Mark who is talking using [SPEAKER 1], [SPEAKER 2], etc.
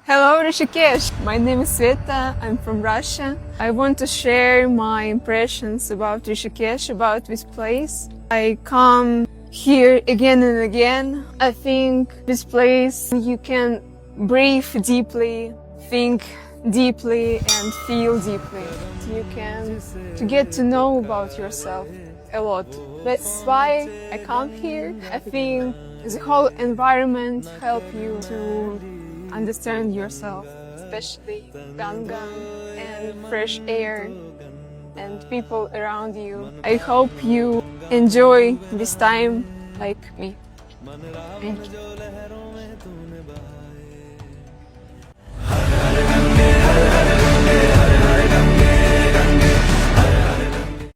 [SPEAKER 1] Hello Rishikesh, my name is Sveta, I'm from Russia. I want to share my impressions about Rishikesh, about this place. I come here again and again. I think this place you can breathe deeply, think deeply and feel deeply. You can get to know about yourself a lot. That's why I come here. I think the whole environment help you to understand yourself, especially Ganga and fresh air and people around you. I hope you enjoy this time like me. Thank you.